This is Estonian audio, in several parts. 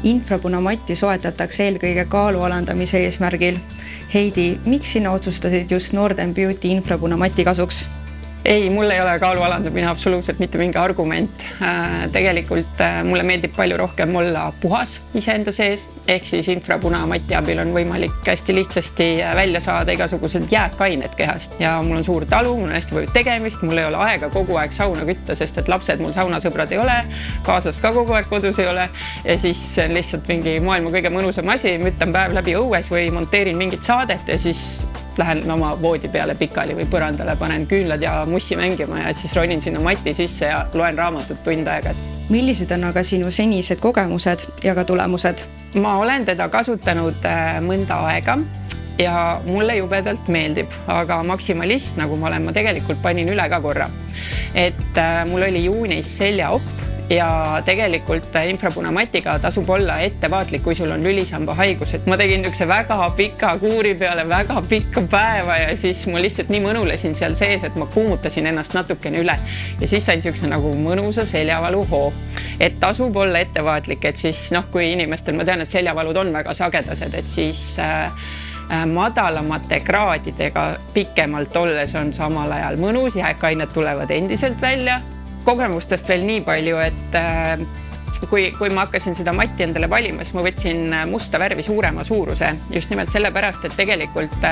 Infrapunamatti soetatakse eelkõige kaalu alandamise eesmärgil. Heidi, miks sina otsustasid just Northern Beauty infrapunamati kasuks? Ei, mul ei ole kaalu alandamine absoluutselt mitte mingi argument. Tegelikult mulle meeldib palju rohkem olla puhas iseenda sees, ehk siis infrapunamati abil on võimalik hästi lihtsasti välja saada igasugused jääkained kehast. Ja mul on suur talu, mul on hästi palju tegemist, mul ei ole aega kogu aeg sauna kütta, sest et lapsed mul saunasõbrad ei ole, kaasas ka kogu aeg kodus ei ole. Ja siis on lihtsalt mingi maailma kõige mõnusam asi, müttan päev läbi õues või monteerin mingit saadet ja siis lähen oma voodi peale pikali või põrandale, panen küünlad ja mussi mängima ja siis ronin sinna mati sisse ja loen raamatut tund aega. Millised on aga sinu senised kogemused ja ka tulemused? Ma olen teda kasutanud mõnda aega ja mulle jubedalt meeldib, aga maksimalist, nagu ma tegelikult panin üle ka korra. Et mul oli juunis seljaopp ja tegelikult infrapunamatiga tasub olla ettevaatlik, kui sul on lülisamba haigus. Et ma tegin üks väga pika kuuri peale väga pikka päeva ja siis ma lihtsalt nii mõnulesin seal sees, et ma kuumutasin ennast natukene üle ja siis sain siukse nagu mõnusa seljavalu hoo. Et tasub olla ettevaatlik, et siis kui inimestel, ma tean, et seljavalud on väga sagedased, et siis madalamate kraadidega pikemalt olles on samal ajal mõnus, jääkained tulevad endiselt välja. Kogemustest veel nii palju, et kui ma hakkasin seda matti endale valima, siis ma võtsin musta värvi suurema suuruse. Just nimelt sellepärast, et tegelikult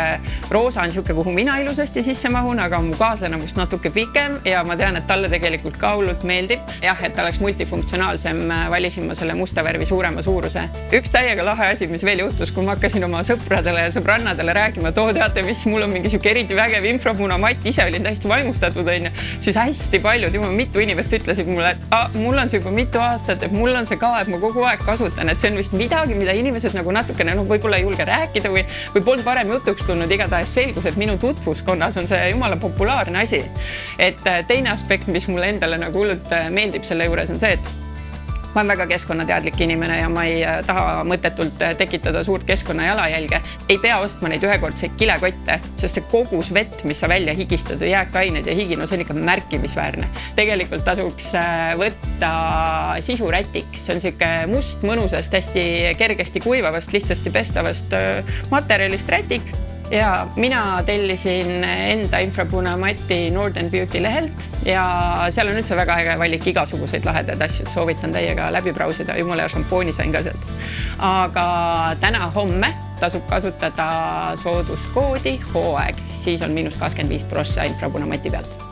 roosa on siuke, kuhu mina ilusasti sisse mahun, aga mu kaaslane must natuke pikem ja ma tean, et talle tegelikult ka hullult meeldib. Jah, et oleks multifunktsionaalsem, valisin ma selle musta värvi suurema suuruse. Üks täiega lahe asi, mis veel juhtus, kui ma hakkasin oma sõpradele ja sõbrannadele rääkima, too teate, mis mul on mingi siuke eriti vägev infrapunamati, ise olin täiesti vaimustatud, siis hästi paljud, juba mitu inimest ütlesid mulle, et mul on see juba mitu aastat, et mul on see ka, et ma kogu aeg kasutan, et see on vist midagi, mida inimesed nagu natukene võib-olla ei julge rääkida või polnud varem jutuks tulnud, igatahes selgus, et minu tutvuskonnas on see jumala populaarne asi. Et teine aspekt, mis mulle endale nagu hullult meeldib selle juures on see, et ma olen väga keskkonnateadlik inimene ja ma ei taha mõttetult tekitada suurt keskkonna jalajälge. Ei pea ostma neid ühekordseid kilekotte, sest see kogus vett, mis sa välja higistad, jääkained ja higino, see on ikka märkimisväärne. Tegelikult tasuks võtta sisurätik. See on siuke must, mõnusast, hästi kergesti kuivavast, lihtsasti pestavast materjalist rätik. Ja mina tellisin enda infrapunamati Northern Beauty lehelt ja seal on üldse väga äge valik igasuguseid lahedaid asju, soovitan teiega läbi brausida, jumala ja šampooni sain ka sealt. Aga täna homme tasub kasutada sooduskoodi hooaeg, siis on -25% infrapunamati pealt.